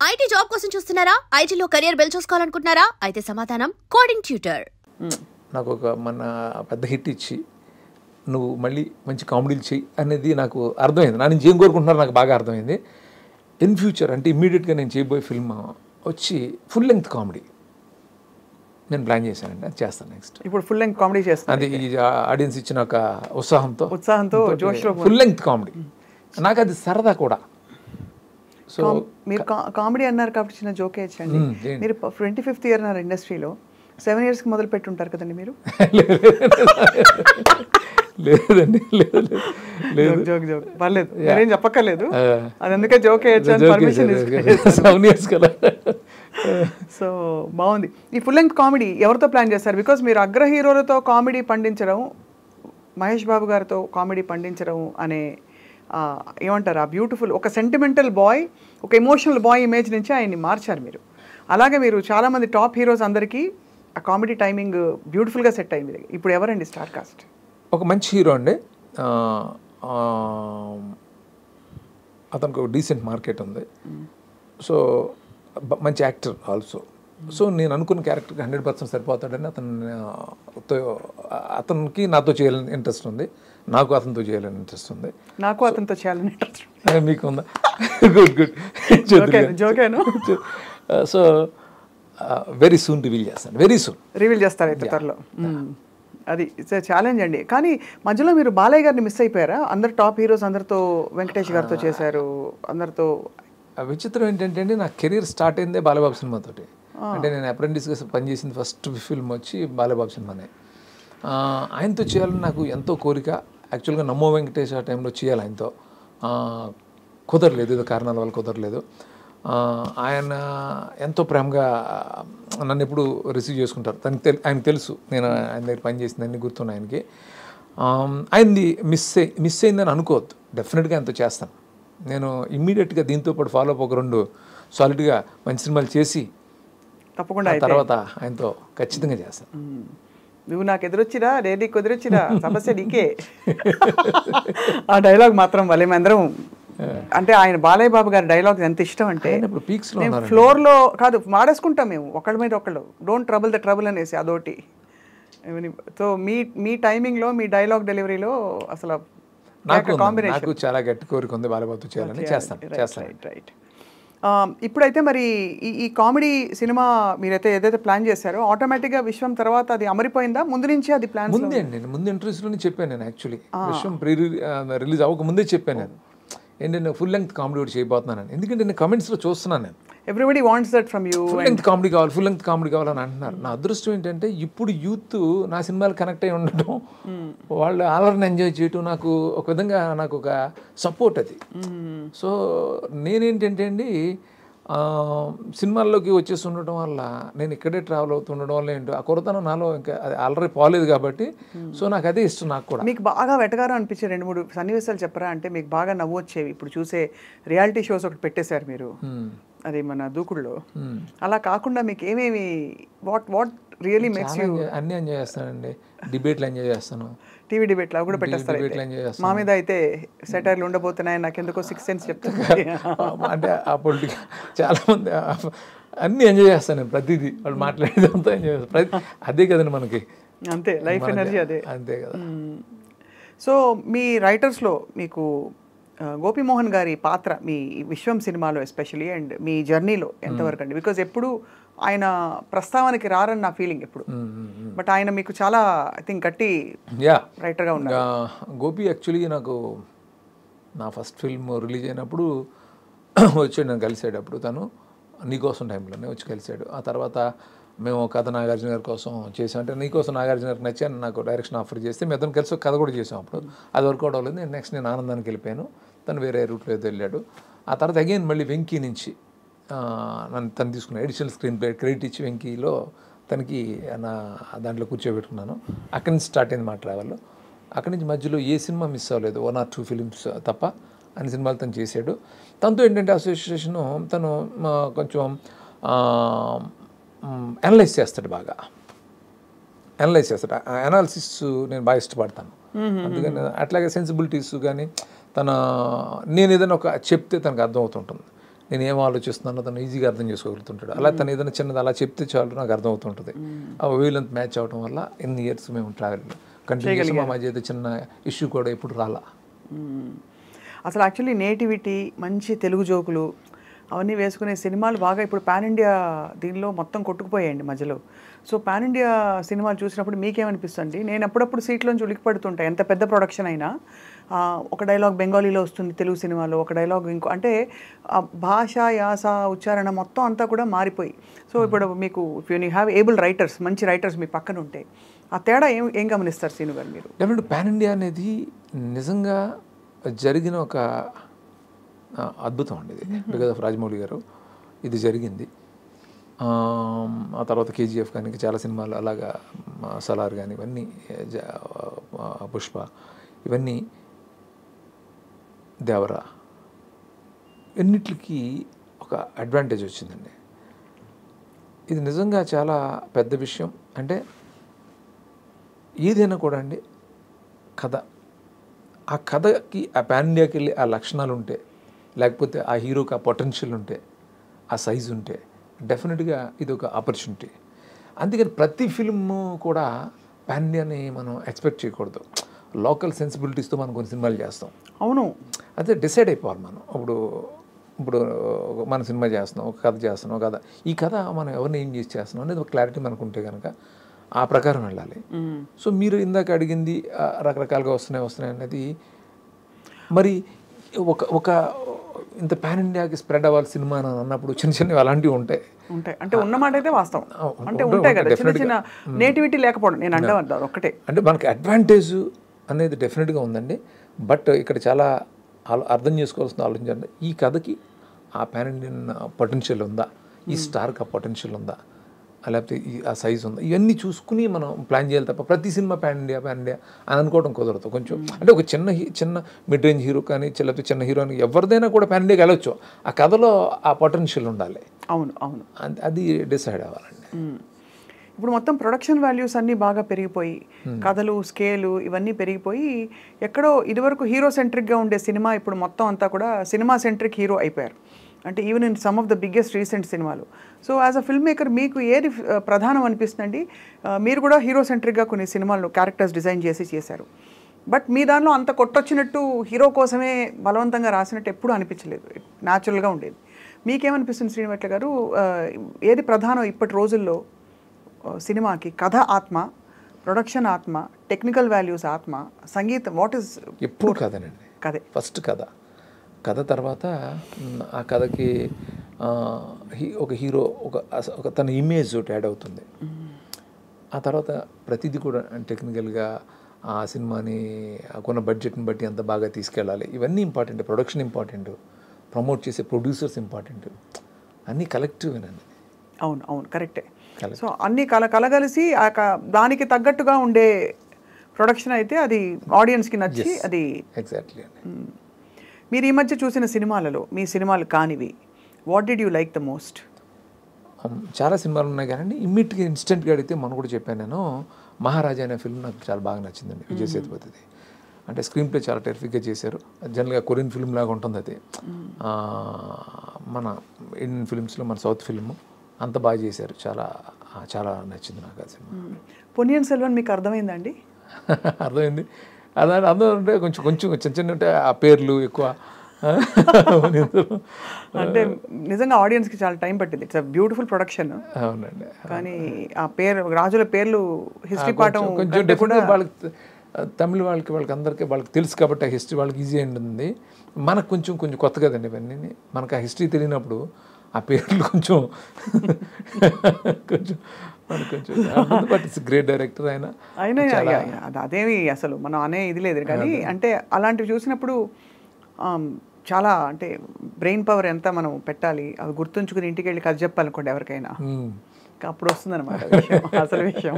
IT job కోసం చూస్తున్నారా? ఐటీలో కెరియర్ బిల్డ్ చేసుకోవాలనుకుంటున్నారా? అయితే సమాధానం కోడింగ్ ట్యూటర్. నాకు ఒక మన పెద్ద హిట్ ఇచ్చి నువ్వు మళ్ళీ మంచి కామెడీలు చెయ్యి అనేది నాకు అర్థమైంది. నా నుంచి ఏం కోరుకుంటున్నారో నాకు బాగా అర్థమైంది. ఇన్ ఫ్యూచర్ అంటే ఇమ్మీడియట్గా నేను చేయబోయే ఫిల్మ్ వచ్చి ఫుల్ లెంగ్త్ కామెడీ నేను ప్లాన్ చేశానండి. అది చేస్తాను నెక్స్ట్. ఇప్పుడు ఫుల్ లెంగ్త్ కామెడీ చేస్తాను. అది ఆడియన్స్ ఇచ్చిన ఒక ఉత్సాహంతో జోష్లో ఫుల్ లెంగ్త్ కామెడీ. నాకు అది సరదా కూడా. సో మీరు కామెడీ అన్నారు కాబట్టి చిన్న జోక్ వేయచ్చండి. మీరు 25th ఇయర్ అన్నారు ఇండస్ట్రీలో, 7 yearsకి మొదలు పెట్టుంటారు కదండి మీరు? లేదండి, జోక్ పర్లేదు, మీరేం చెప్పక్కర్లేదు. అది అందుకే జోక్ వేయచ్చు అని పర్మిషన్ 7 years కదా. సో బాగుంది. ఈ ఫుల్ లెంగ్త్ కామెడీ ఎవరితో ప్లాన్ చేస్తారు? బికాస్ మీరు అగ్ర హీరోలతో కామెడీ పండించడం, మహేష్ బాబు గారితో కామెడీ పండించడం అనే ఏమంటారు, ఆ బ్యూటిఫుల్ ఒక సెంటిమెంటల్ బాయ్, ఒక ఎమోషనల్ బాయ్ ఇమేజ్ నుంచి ఆయన్ని మార్చారు మీరు. అలాగే మీరు చాలామంది టాప్ హీరోస్ అందరికీ ఆ కామెడీ టైమింగ్ బ్యూటిఫుల్గా సెట్ అయింది. ఇప్పుడు ఎవరండి స్టార్ కాస్ట్? ఒక మంచి హీరో అండి, అతనికి ఒక డీసెంట్ మార్కెట్ ఉంది. సో మంచి యాక్టర్ ఆల్సో. సో నేను అనుకున్న క్యారెక్టర్కి 100% సరిపోతాడని అతనికి నాతో చేయాలని ఇంట్రెస్ట్ ఉంది, నాకు అతనితో చేయాలని ఇంట్రెస్ట్ ఉంది. నాకు అతనితో చేయాలని ఇంట్రెస్ట్ మీకు ఉందా? గుడ్. జోకేను. సో వెరీ సూన్ రివీల్ చేస్తాను. రివీల్ చేస్తారు అయితే త్వరలో. అది ఛాలెంజ్ అండి. కానీ మధ్యలో మీరు బాలయ్య గారిని మిస్ అయిపోయారా? అందరు టాప్ హీరోస్ అందరితో, వెంకటేష్ గారితో చేశారు అందరితో. విచిత్రం ఏంటంటే నా కెరీర్ స్టార్ట్ అయిందే బాలబాబు సినిమాతోటి. అంటే నేను అప్రెంటిస్గా పనిచేసిన ఫస్ట్ ఫిల్మ్ వచ్చి బాలబాబు సినిమానే. ఆయనతో చేయాలని నాకు ఎంతో కోరిక. యాక్చువల్గా నమ్మో వెంకటేష్ ఆ టైంలో చేయాలి ఆయనతో, కుదరలేదు, ఏదో కారణాల వల్ల కుదరలేదు. ఆయన ఎంతో ప్రేమగా నన్ను ఎప్పుడు రిసీవ్ చేసుకుంటారు. ఆయనకు తెలుసు నేను ఆయన దగ్గర పనిచేసిందని గుర్తున్నాను ఆయనకి. ఆయనది మిస్ అయిందని అనుకోవద్దు, డెఫినెట్గా ఆయనతో చేస్తాను. నేను ఇమ్మీడియట్గా దీంతో పాటు ఫాలో అప్ ఒక 2 సాలిడ్గా మంచి సినిమాలు చేసి తప్పకుండా తర్వాత ఆయనతో ఖచ్చితంగా చేస్తాను. నువ్వు నాకు ఎదురొచ్చిరా, నేను కుదిరొచ్చిరా, సమస్య నీకే. ఆ డైలాగ్ మాత్రం వల్ల మేమందరం, అంటే ఆయన బాలయ్య బాబు గారి డైలాగ్ ఎంత ఇష్టం అంటే, ఫ్లోర్లో కాదు మాడేసుకుంటాం మేము ఒకళ్ళ మీద ఒకళ్ళు, డోంట్ ట్రబుల్ ద ట్రబుల్ అనేసి అదోటి. సో మీ టైమింగ్లో, మీ డైలాగ్ డెలివరీలో అసలు నాకు చాలా గట్టి కోరిక ఉంది బాలబాబుతో చేయాలని. చేస్తాను. రైట్. ఇప్పుడైతే మరి ఈ కామెడీ సినిమా మీరైతే ఏదైతే ప్లాన్ చేశారో ఆటోమేటిక్గా విశ్వం తర్వాత అది అమరిపోయిందా? ముందు నుంచి అది ప్లాన్? ముందే అండి, నేను ముందు ఇంటర్వ్యూస్లోనే చెప్పాను. నేను యాక్చువల్లీ విశ్వం రిలీజ్ అవ్వక ముందే చెప్పాను నేను ఏంటంటే ఫుల్ లెంగ్త్ కామెడీ ఒకటి చేయబోతున్నాను. ఎందుకంటే నేను కమెంట్స్లో చూస్తున్నాను, నేను everybody wants that from you, full length comedy కావాలని అంటున్నారు. నా అదృష్టం ఏంటంటే ఇప్పుడు యూత్ నా సినిమాలు కనెక్ట్ అయి ఉండటం, వాళ్ళు ఆలర్ని ఎంజాయ్ చేయటం నాకు ఒక విధంగా నాకు ఒక సపోర్ట్ అది. సో నేనేంటంటే అండి సినిమాల్లోకి వచ్చేసి ఉండటం వల్ల, నేను ఇక్కడే ట్రావెల్ అవుతుండడం వల్ల ఏంటో ఆ కొరతనం నాలో ఇంకా అది ఆల్రెడీ పోలేదు కాబట్టి, సో నాకు అదే ఇష్టం. నాకు కూడా మీకు బాగా వెటకారం అనిపించే 2-3 సన్నివేశాలు చెప్పరా? అంటే మీకు బాగా నవ్వు వచ్చేవి. ఇప్పుడు చూసే రియాలిటీ షోస్ ఒకటి పెట్టేశారు మీరు, అది మన దూకుడులో. అలా కాకుండా మీకు ఏమేమి వాట్ రియలీ మేక్స్ యూ? అన్నీ ఎంజాయ్ చేస్తానండి. డిబేట్లు ఎంజాయ్ చేస్తాను, టీవీ డిబేట్లు అవి కూడా పెట్టేస్తారు. మా మీద అయితే సెటైర్లు ఉండబోతున్నాయి, నాకెందుకో 6 cents చెప్తాను. అంటే ఆ పొలిటికల్ చాలామంది అన్నీ ఎంజాయ్ చేస్తాను నేను, ప్రతిదీ వాళ్ళు మాట్లాడేదంతా ఎంజాయ్ చేస్తాను. అదే కదండి మనకి, అంతే లైఫ్ ఎనర్జీ అదే, అంతే కదా. సో మీ రైటర్స్లో మీకు గోపీమోహన్ గారి పాత్ర మీ విశ్వం సినిమాలో ఎస్పెషలీ అండ్ మీ జర్నీలో ఎంతవరకు అండి? బికాజ్ ఎప్పుడు ఆయన ప్రస్తావనకి రారని నా ఫీలింగ్ ఎప్పుడు, బట్ ఆయన మీకు చాలా ఐ థింక్ గట్టి రైటర్గా ఉన్నారు. గోపి యాక్చువల్లీ నాకు నా ఫస్ట్ ఫిల్మ్ రిలీజ్ అయినప్పుడు వచ్చాడు, నేను కలిసాడు. అప్పుడు తను నీకోసం టైంలోనే వచ్చి కలిసాడు. ఆ తర్వాత మేము కథ నాగార్జున గారి కోసం చేసాం. అంటే నీకోసం నాగార్జున గారికి నచ్చాను, నాకు డైరెక్షన్ ఆఫర్ చేస్తే మేము ఇద్దరం కలిసి కథ కూడా చేసాం. అప్పుడు అది వర్కౌట్ అవ్వలేదు. నేను ఆనందానికి వెళ్ళిపోయాను, తను వేరే రూట్లో ఏదో వెళ్ళాడు. ఆ తర్వాత అగైన్ మళ్ళీ వెంకీ నుంచి తను తీసుకున్నాను, ఎడిషనల్ స్క్రీన్ ప్లే క్రెడిట్ ఇచ్చి వెంకీలో తనకి దాంట్లో కూర్చోబెట్టుకున్నాను. అక్కడి నుంచి స్టార్ట్ అయింది మా ట్రావెల్. అక్కడి నుంచి మధ్యలో ఏ సినిమా మిస్ అవ్వలేదు, 1 or 2 ఫిలిమ్స్ తప్ప అన్ని సినిమాలు తను చేశాడు. తనతో ఏంటంటే అసోసియేషను, తను కొంచెం అనలైజ్ చేస్తాడు, బాగా అనలైజ్ చేస్తాడు. అనాలిసిస్ నేను బాగా ఇష్టపడతాను. అందుకని అట్లాగే సెన్సిబిలిటీస్ కానీ నేను ఏదైనా ఒక చెప్తే తనకు అర్థమవుతుంటుంది. నేను ఏం ఆలోచిస్తున్నానో తను ఈజీగా అర్థం చేసుకోగలుగుతుంటాడు. అలా తను ఏదైనా చిన్నది అలా చెప్తే చాలు నాకు అర్థమవుతుంటుంది. ఆ వేవ్ మ్యాచ్ అవడం వల్ల ఎన్ని ఇయర్స్ మేము ట్రావెల్ కంటిన్యూస్ మా మధ్య అయితే చిన్న ఇష్యూ కూడా ఎప్పుడు రాలా. అసలు యాక్చువల్లీ నేటివిటీ, మంచి తెలుగు జోకులు అవన్నీ వేసుకునే సినిమాలు బాగా ఇప్పుడు పాన్ ఇండియా దీనిలో మొత్తం కొట్టుకుపోయాయండి మధ్యలో. సో పాన్ ఇండియా సినిమాలు చూసినప్పుడు మీకేమనిపిస్తుంది? నేను అప్పుడప్పుడు సీట్లోంచి ఉలికి పడుతుంటాయి. ఎంత పెద్ద ప్రొడక్షన్ అయినా ఒక డైలాగ్ బెంగాలీలో వస్తుంది తెలుగు సినిమాలో, ఒక డైలాగ్ ఇంకో, అంటే భాష, యాస, ఉచ్చారణ మొత్తం అంతా కూడా మారిపోయి. సో ఇప్పుడు మీకు if you have able writers, మంచి రైటర్స్ మీ పక్కన ఉంటే ఆ తేడా ఏం గమనిస్తారు సీను గారు మీరు? డెఫినెట్ పాన్ ఇండియా అనేది నిజంగా జరిగిన ఒక అద్భుతం అండి ఇది. బికాజ్ ఆఫ్ రాజమౌళి గారు ఇది జరిగింది. ఆ తర్వాత కేజీఎఫ్ కానీ చాలా సినిమాలు అలాగా, సలార్ కానీ ఇవన్నీ, పుష్ప ఇవన్నీ, దేవరా, ఎన్నిటికి ఒక అడ్వాంటేజ్ వచ్చిందండి. ఇది నిజంగా చాలా పెద్ద విషయం. అంటే ఏదైనా కూడా అండి కథ, ఆ కథకి ఆ పాన్ ఇండియాకి వెళ్ళి ఆ లక్షణాలు ఉంటే, లేకపోతే ఆ హీరోకి ఆ పొటెన్షియల్ ఉంటే, ఆ సైజు ఉంటే డెఫినెట్గా ఇది ఒక ఆపర్చునిటీ. అందుకని ప్రతి ఫిల్మ్ కూడా పాన్ ఇండియాని మనం ఎక్స్పెక్ట్ చేయకూడదు. లోకల్ సెన్సిబిలిటీస్తో మనం కొన్ని సినిమాలు చేస్తాం. అవును, అదే డిసైడ్ అయిపోవాలి మనం. ఇప్పుడు మన సినిమా చేస్తున్నాం, ఒక కథ చేస్తున్నాం, కథ ఈ కథ మనం ఎవరిని ఏం చేసి చేస్తున్నాం అనేది ఒక క్లారిటీ మనకు ఉంటే కనుక ఆ ప్రకారం వెళ్ళాలి. సో మీరు ఇందాక అడిగింది రకరకాలుగా వస్తున్నాయి అనేది, మరి ఒక ఇంత పాన్ ఇండియాకి స్ప్రెడ్ అవ్వాలి సినిమా అని అన్నప్పుడు చిన్న చిన్నవి అలాంటివి ఉంటాయి. అంటే ఉన్నమాట అయితే వాస్తవం, అంటే ఉంటాయి కదా చిన్న చిన్న నేటివిటీ లేకపోవడం. నేను అంటాను ఒక్కటే, అంటే మనకి అడ్వాంటేజ్ అనేది డెఫినెట్గా ఉందండి. బట్ ఇక్కడ చాలా అర్థం చేసుకోవాల్సిన ఆలోచించండి, ఈ కథకి ఆ పాన్ ఇండియన్ పొటెన్షియల్ ఉందా, ఈ స్టార్కి ఆ పొటెన్షియల్ ఉందా, లేకపోతే ఆ సైజ్ ఉందా, ఇవన్నీ చూసుకుని మనం ప్లాన్ చేయాలి తప్ప ప్రతి సినిమా పాన్ ఇండియా అని అనుకోవడం కుదరదు. కొంచెం అంటే ఒక చిన్న మిడ్ రేంజ్ హీరో కానీ లేకపోతే చిన్న హీరో అని ఎవరిదైనా కూడా పాన్ ఇండియాకి వెళ్ళొచ్చు. ఆ కథలో ఆ పొటెన్షియల్ ఉండాలి. అవును, అది డిసైడ్ అవ్వాలండి. ఇప్పుడు మొత్తం ప్రొడక్షన్ వాల్యూస్ అన్నీ బాగా పెరిగిపోయి, కథలు, స్కేలు ఇవన్నీ పెరిగిపోయి, ఎక్కడో ఇదివరకు హీరో సెంట్రిక్గా ఉండే సినిమా ఇప్పుడు మొత్తం అంతా కూడా సినిమా సెంట్రిక్ హీరో అయిపోయారు. అంటే even in some of the biggest recent సినిమాలు. So as a film maker మీకు ఏది ప్రధానం అనిపిస్తుందండి? మీరు కూడా హీరో సెంట్రిక్గా కొన్ని సినిమాలు క్యారెక్టర్స్ డిజైన్ చేశారు. బట్ మీ దానిలో అంత కొట్టొచ్చినట్టు హీరో కోసమే బలవంతంగా రాసినట్టు ఎప్పుడూ అనిపించలేదు, న్యాచురల్గా ఉండేది. మీకేమనిపిస్తుంది శ్రీనివాట్ల గారు? ఏది ప్రధానం ఇప్పటి రోజుల్లో సినిమాకి? కథ ఆత్మ, ప్రొడక్షన్ ఆత్మ, టెక్నికల్ వాల్యూస్ ఆత్మ, సంగీతం, వాట్ ఈస్? ఎప్పుడు కథనండి, కథే ఫస్ట్ కథ తర్వాత ఆ కథకి ఒక హీరో ఒక తన ఇమేజ్ ఒకటి యాడ్ అవుతుంది. ఆ తర్వాత ప్రతిదీ కూడా టెక్నికల్గా ఆ సినిమాని కొన్న బడ్జెట్ని బట్టి అంత బాగా తీసుకెళ్ళాలి. ఇవన్నీ ఇంపార్టెంట్. ప్రొడక్షన్ ఇంపార్టెంట్, ప్రమోట్ చేసే ప్రొడ్యూసర్స్ ఇంపార్టెంట్, అన్నీ కలెక్టివ్గానండి. అవును కరెక్టే. సో అన్నీ కలగలిసి దానికి తగ్గట్టుగా ఉండే ప్రొడక్షన్ అయితే అది ఆడియన్స్కి నచ్చి అది. ఎగ్జాక్ట్లీ అండి. మీరు ఈ మధ్య చూసిన సినిమాలలో మీ సినిమాలు కానివి, what did you like the most? చాలా సినిమాలు ఉన్నాయి కానీ ఇమ్మీడియట్గా ఇన్స్టెంట్గా అడిగితే మనం కూడా చెప్పాను నేను, మహారాజా అనే ఫిల్మ్ నాకు చాలా బాగా నచ్చిందండి. విజయ్ సేతుపతిది. అంటే స్క్రీన్ ప్లే చాలా టెరిఫిక్గా చేశారు. జనరల్గా కొరియన్ ఫిల్మ్ లాగా ఉంటుంది అది. మన ఇండియన్ ఫిల్మ్స్లో మన సౌత్ ఫిల్మ్ అంత బాగా చేశారు. చాలా నచ్చింది నాకు ఆ సినిమా. పొన్నియిన్ సెల్వన్ మీకు అర్థమైందండి? అర్థమైంది. అర్థం అంటే కొంచెం చిన్న ఉంటే ఆ పేర్లు ఎక్కువ. అంటే నిజంగా ఆడియన్స్కి చాలా టైం పట్టింది. It's beautiful production. అవునండి. కానీ ఆ రాజుల పేర్లు హిస్టరీ పాఠం కొంచెం కూడా వాళ్ళకి, తమిళ వాళ్ళకి అందరికీ వాళ్ళకి తెలుసు కాబట్టి ఆ హిస్టరీ వాళ్ళకి ఈజీ ఉంటుంది. మనకు కొంచెం కొత్త కదండి ఇవన్నీ. మనకు ఆ హిస్టరీ తెలియనప్పుడు ఆ పేర్లు కొంచెం బట్ ఇట్స్ గ్రేట్ డైరెక్టర్ ఆయన. అదేమి అసలు మనం అనే ఇది లేదు కానీ, అంటే అలాంటివి చూసినప్పుడు చాలా అంటే బ్రెయిన్ పవర్ ఎంత మనం పెట్టాలి, అవి గుర్తుంచుకుని ఇంటికి వెళ్ళి కథ చెప్పాలనుకోండి ఎవరికైనా, అప్పుడు వస్తుంది అనమాట అసలు విషయం.